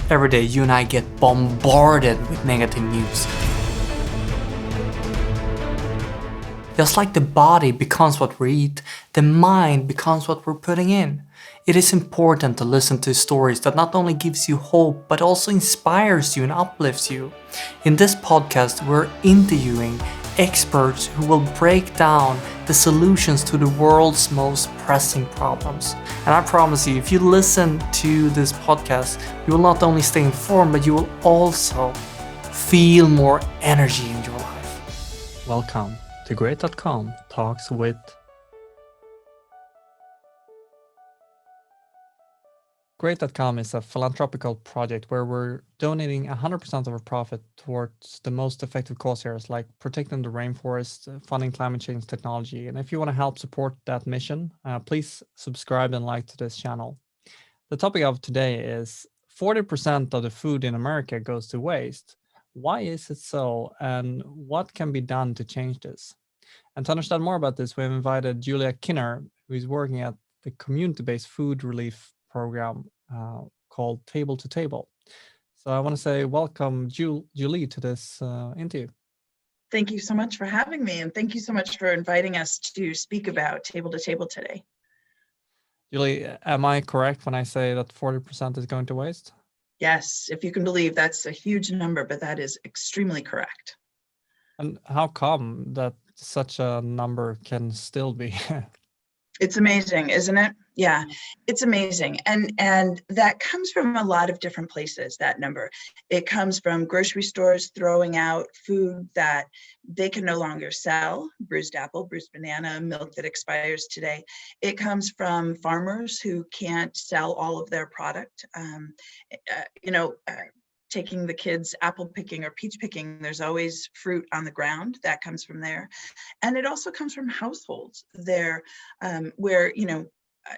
Every day you and I get bombarded with negative news. Just like the body becomes what we eat, the mind becomes what we're putting in. It is important to listen to stories that not only gives you hope, but also inspires you and uplifts you. In this podcast, we're interviewing experts who will break down the solutions to the world's most pressing problems. And I promise you, if you listen to this podcast, you will not only stay informed, but you will also feel more energy in your life. Welcome to Great.com Talks with. Great.com is a philanthropical project where we're donating 100% of our profit towards the most effective cause areas like protecting the rainforest, funding climate change technology. And if you want to help support that mission, please subscribe and like to this channel. The topic of today is 40% of the food in America goes to waste. Why is it so? And what can be done to change this? And to understand more about this, we've invited Julia Kinner, who is working at the community-based food relief program called Table to Table. So I want to say welcome, Julie, to this interview. Thank you so much for having me, and thank you so much for inviting us to speak about Table to Table today. Julie, am I correct when I say that 40% is going to waste? Yes, if you can believe, that's a huge number, but that is extremely correct. And how come that such a number can still be? It's amazing, isn't it? Yeah, it's amazing. And that comes from a lot of different places, that number. It comes from grocery stores throwing out food that they can no longer sell, bruised apple, bruised banana, milk that expires today. It comes from farmers who can't sell all of their product. Taking the kids apple picking or peach picking, there's always fruit on the ground that comes from there. And it also comes from households there where,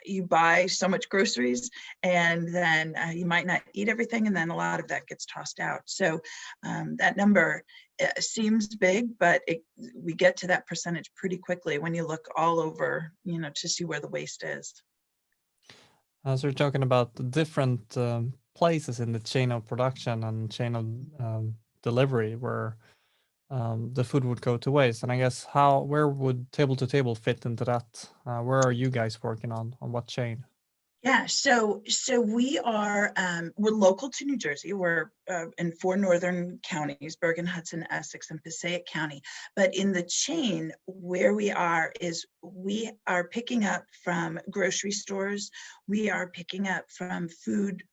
you buy so much groceries and then you might not eat everything, and then a lot of that gets tossed out. So that number seems big, but we get to that percentage pretty quickly when you look all over, to see where the waste is. So we're talking about the different places in the chain of production and chain of delivery where the food would go to waste. And I guess where would Table to Table fit into that? Where are you guys working on what chain? Yeah, so we are, we're local to New Jersey. We're in 4 northern counties, Bergen, Hudson, Essex, and Passaic County. But in the chain, where we are is we are picking up from grocery stores. We are picking up from food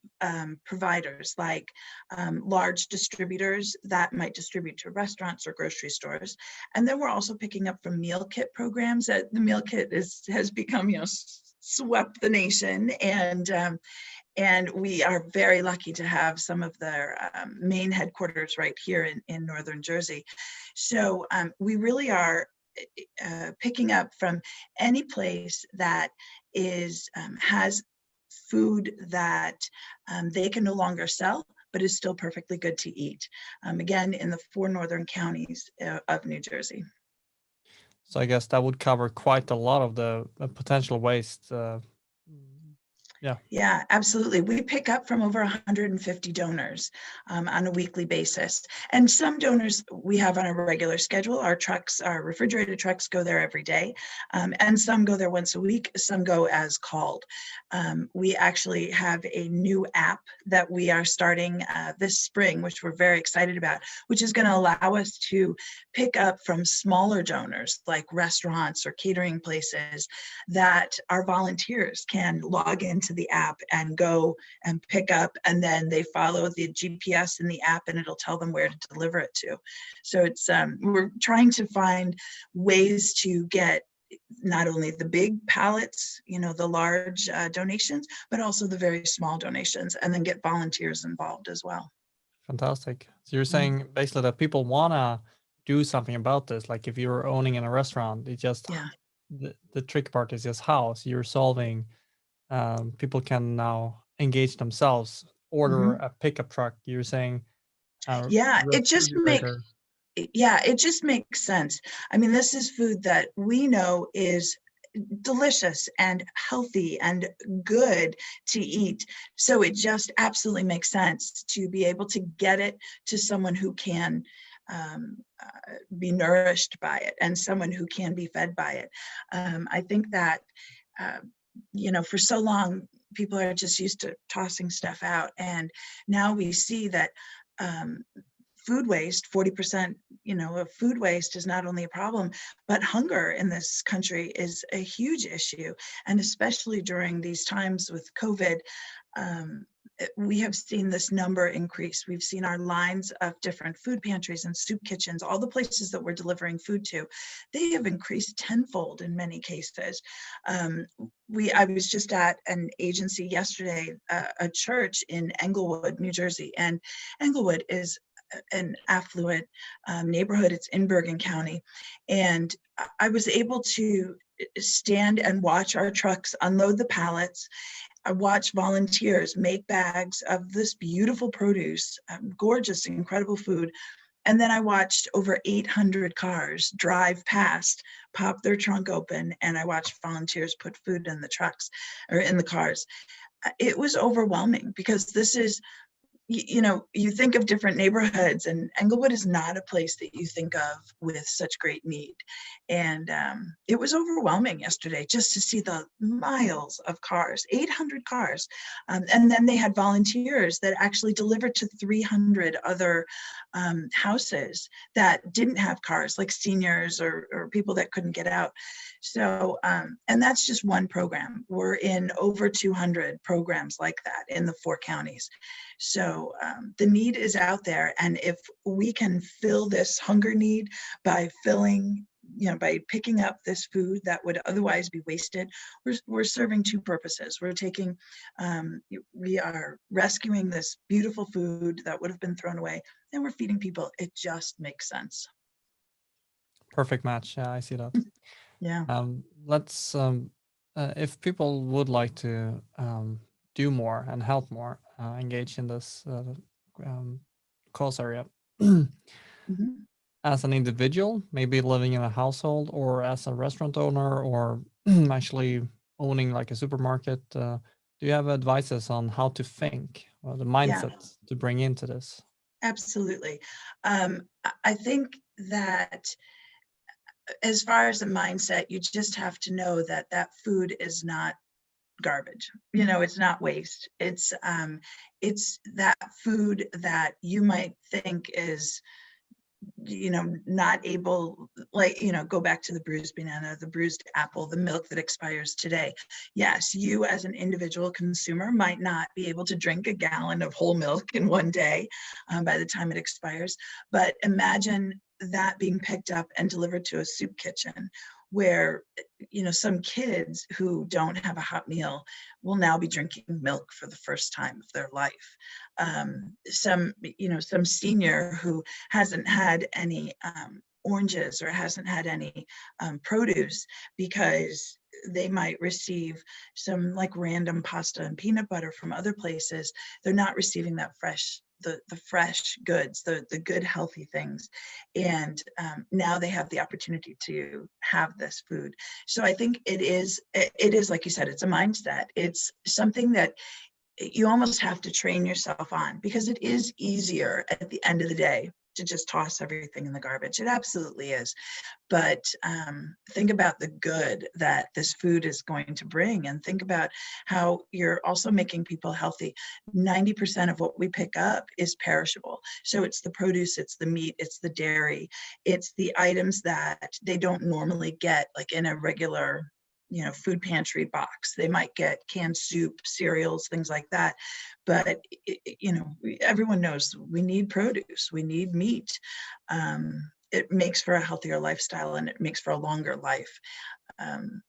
providers like large distributors that might distribute to restaurants or grocery stores. And then we're also picking up from meal kit programs. The meal kit has become, swept the nation, and we are very lucky to have some of their main headquarters right here in northern Jersey. So we really are picking up from any place that has food that they can no longer sell, but is still perfectly good to eat. Again, in the 4 northern counties of New Jersey. So I guess that would cover quite a lot of the potential waste. Yeah, absolutely. We pick up from over 150 donors on a weekly basis. And some donors we have on a regular schedule. Our refrigerated trucks go there every day. And some go there once a week. Some go as called. We actually have a new app that we are starting this spring, which we're very excited about, which is going to allow us to pick up from smaller donors like restaurants or catering places that our volunteers can log into the app and go and pick up, and then they follow the GPS in the app and it'll tell them where to deliver it to. So it's we're trying to find ways to get not only the big pallets, the large donations, but also the very small donations, and then get volunteers involved as well. Fantastic. So you're saying basically that people want to do something about this. Like if you're owning in a restaurant, it just, the trick part is just how. So you're solving, people can now engage themselves, order a pickup truck. You're saying, it just makes sense. I mean, this is food that we know is delicious and healthy and good to eat. So it just absolutely makes sense to be able to get it to someone who can be nourished by it and someone who can be fed by it. I think that, for so long, people are just used to tossing stuff out. And now we see that food waste, 40%, of food waste is not only a problem, but hunger in this country is a huge issue. And especially during these times with COVID, we have seen this number increase. We've seen our lines of different food pantries and soup kitchens, all the places that we're delivering food to, they have increased tenfold in many cases. I was just at an agency yesterday, a church in Englewood, New Jersey, and Englewood is an affluent neighborhood. It's in Bergen County. And I was able to stand and watch our trucks unload the pallets. I watched volunteers make bags of this beautiful produce, gorgeous, incredible food. And then I watched over 800 cars drive past, pop their trunk open, and I watched volunteers put food in the trucks or in the cars. It was overwhelming because this is, you think of different neighborhoods, and Englewood is not a place that you think of with such great need. And it was overwhelming yesterday just to see the miles of cars, 800 cars. And then they had volunteers that actually delivered to 300 other houses that didn't have cars, like seniors or people that couldn't get out. So, and that's just one program. We're in over 200 programs like that in the 4 counties. So the need is out there. And if we can fill this hunger need by by picking up this food that would otherwise be wasted, we're serving 2 purposes. We are rescuing this beautiful food that would have been thrown away, and we're feeding people. It just makes sense. Perfect match. Yeah, I see that. Yeah. Let's if people would like to do more and help more, engage in this cause area. Mm-hmm. As an individual, maybe living in a household, or as a restaurant owner, or actually owning like a supermarket, do you have advices on how to think, or the mindset to bring into this? Absolutely. I think that as far as the mindset, you just have to know that that food is not garbage. It's not waste. It's that food that you might think is, not able, like, go back to the bruised banana, the bruised apple, the milk that expires today. Yes, you as an individual consumer might not be able to drink a gallon of whole milk in one day by the time it expires, but imagine that being picked up and delivered to a soup kitchen where, some kids who don't have a hot meal will now be drinking milk for the first time of their life. Some senior who hasn't had any oranges or hasn't had any produce because they might receive some like random pasta and peanut butter from other places. They're not receiving that fresh, the fresh goods, the good healthy things, and now they have the opportunity to have this food. So I think it is like you said, it's a mindset. It's something that you almost have to train yourself on, because it is easier at the end of the day to just toss everything in the garbage. It absolutely is. But think about the good that this food is going to bring, and think about how you're also making people healthy. 90% of what we pick up is perishable. So it's the produce, it's the meat, it's the dairy, it's the items that they don't normally get like in a regular food pantry box. They might get canned soup, cereals, things like that. But, everyone knows we need produce, we need meat. It makes for a healthier lifestyle, and it makes for a longer life.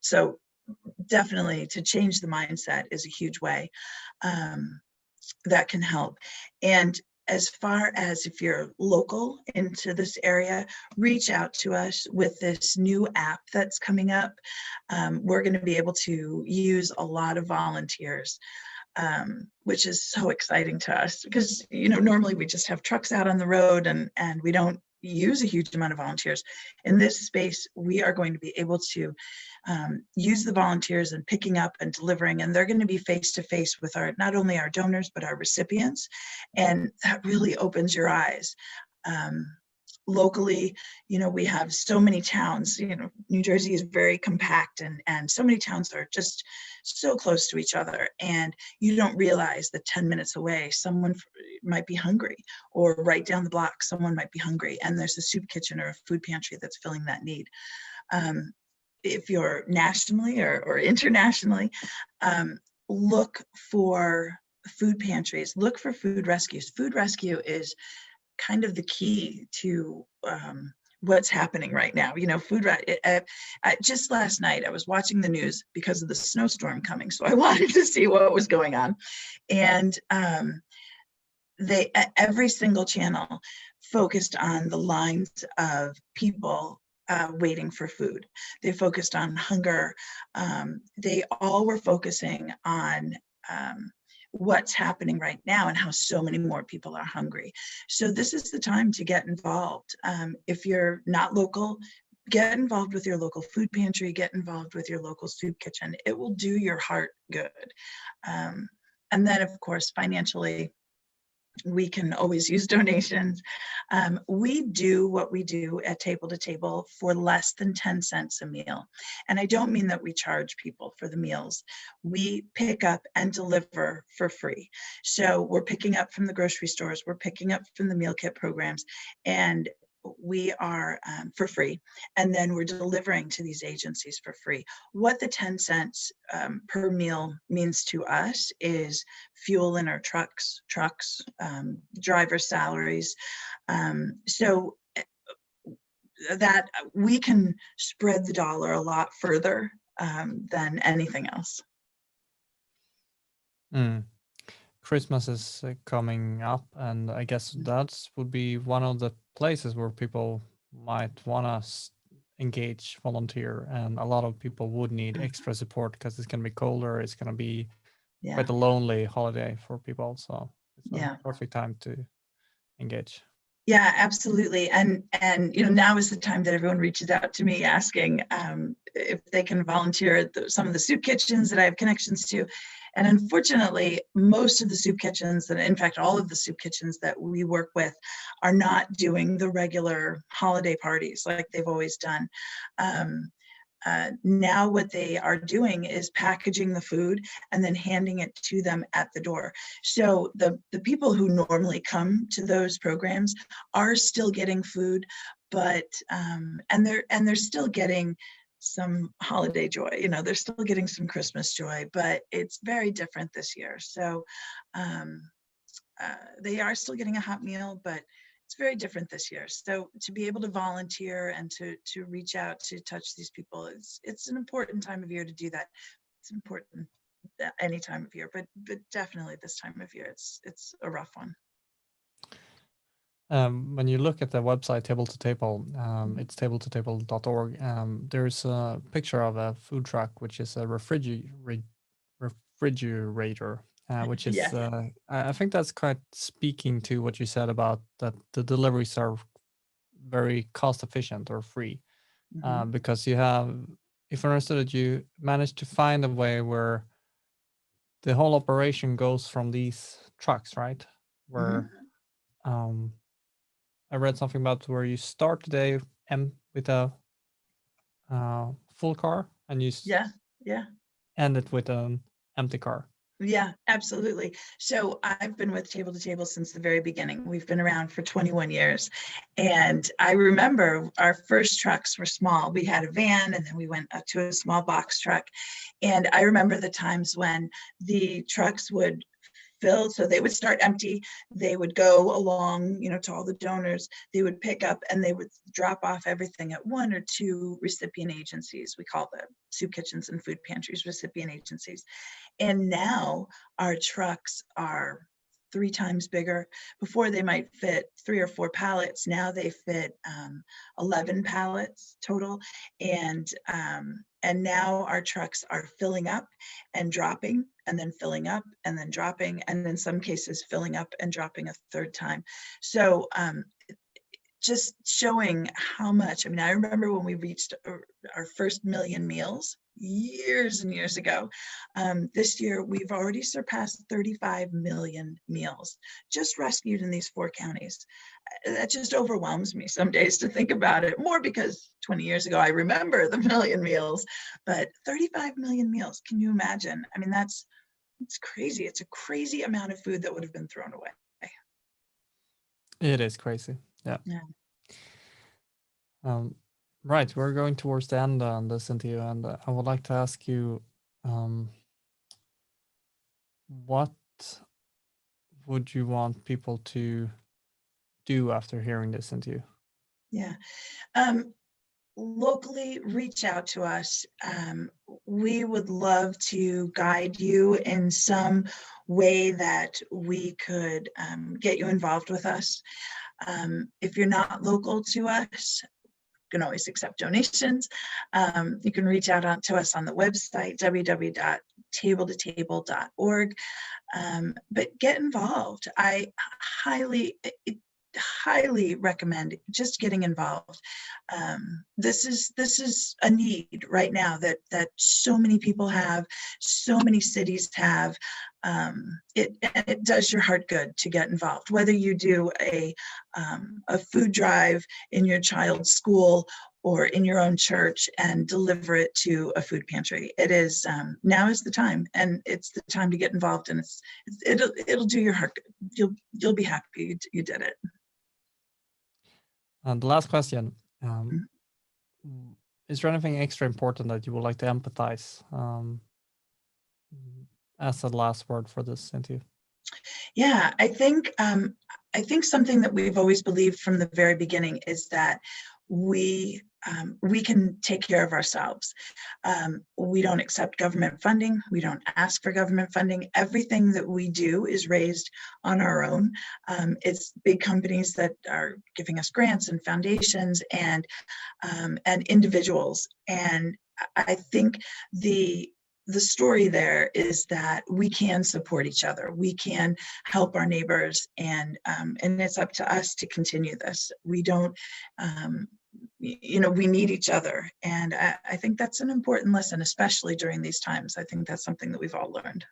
So definitely to change the mindset is a huge way that can help. And as far as if you're local into this area, reach out to us with this new app that's coming up. We're going to be able to use a lot of volunteers, which is so exciting to us, because normally we just have trucks out on the road and we don't use a huge amount of volunteers. In this space, we are going to be able to use the volunteers and picking up and delivering, and they're going to be face to face with not only our donors, but our recipients. And that really opens your eyes. Locally, we have so many towns, New Jersey is very compact, and so many towns are just so close to each other, and you don't realize that 10 minutes away, someone might be hungry, or right down the block, someone might be hungry, and there's a soup kitchen or a food pantry that's filling that need. If you're nationally or internationally, look for food pantries, look for food rescues. Food rescue is kind of the key to what's happening right now. Just last night, I was watching the news because of the snowstorm coming, so I wanted to see what was going on. And every single channel focused on the lines of people waiting for food. They focused on hunger. They all were focusing on what's happening right now and how so many more people are hungry. So this is the time to get involved. If you're not local, get involved with your local food pantry, get involved with your local soup kitchen. It will do your heart good. And then, of course, financially, we can always use donations. We do what we do at Table to Table for less than 10 cents a meal. And I don't mean that we charge people for the meals. We pick up and deliver for free. So we're picking up from the grocery stores, we're picking up from the meal kit programs, and we are for free, and then we're delivering to these agencies for free. What the 10 cents per meal means to us is fuel in our trucks, driver salaries, so that we can spread the dollar a lot further than anything else. Christmas is coming up, and I guess that would be one of the places where people might want to engage, volunteer, and a lot of people would need extra support because it's going to be colder. It's going to be quite a lonely holiday for people, so it's a perfect time to engage. Yeah, absolutely. And now is the time that everyone reaches out to me asking if they can volunteer at some of the soup kitchens that I have connections to. And unfortunately, most of the soup kitchens, and in fact, all of the soup kitchens that we work with, are not doing the regular holiday parties like they've always done. Now what they are doing is packaging the food and then handing it to them at the door. So the people who normally come to those programs are still getting food, but and they're still getting some holiday joy. They're still getting some Christmas joy, but it's very different this year. So they are still getting a hot meal, but it's very different this year. So to be able to volunteer and to reach out to touch these people, it's an important time of year to do that. It's important any time of year, but definitely this time of year, it's a rough one. When you look at the website Table to Table, it's tabletotable.org. There's a picture of a food truck, which is a refrigerator. Which is, I think that's quite speaking to what you said about that the deliveries are very cost efficient or free, because you have, if I understood it, you managed to find a way where the whole operation goes from these trucks, right? Where I read something about where you start the day with a full car and you end it with an empty car. Yeah, absolutely. So I've been with Table to Table since the very beginning. We've been around for 21 years. And I remember our first trucks were small. We had a van, and then we went up to a small box truck. And I remember the times when the trucks would fill, so they would start empty, they would go along, to all the donors, they would pick up and they would drop off everything at one or two recipient agencies. We call them soup kitchens and food pantries recipient agencies. And now our trucks are 3 times bigger. Before they might fit 3 or 4 pallets. Now they fit 11 pallets total. And now our trucks are filling up and dropping, and then filling up and then dropping, and in some cases filling up and dropping a third time. So just showing how much. I mean, I remember when we reached our first million meals years and years ago. This year, we've already surpassed 35 million meals just rescued in these 4 counties. That just overwhelms me some days to think about it, more because 20 years ago, I remember the million meals, but 35 million meals, can you imagine? I mean, it's crazy. It's a crazy amount of food that would have been thrown away. It is crazy. Yeah. Right. We're going towards the end on this interview, and I would like to ask you, what would you want people to do after hearing this interview? Yeah. Locally, reach out to us. We would love to guide you in some way that we could get you involved with us. If you're not local to us, you can always accept donations. You can reach out to us on the website, www.tabletotable.org. But get involved. I highly recommend just getting involved. This is a need right now that so many people have, so many cities have. It does your heart good to get involved, whether you do a food drive in your child's school or in your own church and deliver it to a food pantry. It is now is the time, and it's the time to get involved, and it'll do your heart good. You'll be happy you did it. And the last question, is there anything extra important that you would like to empathize as the last word for this interview? Yeah, I think something that we've always believed from the very beginning is that we can take care of ourselves. We don't accept government funding. We don't ask for government funding. Everything that we do is raised on our own. It's big companies that are giving us grants and foundations and individuals. And I think the story there is that we can support each other. We can help our neighbors, and it's up to us to continue this. We don't, we need each other. And I think that's an important lesson, especially during these times. I think that's something that we've all learned.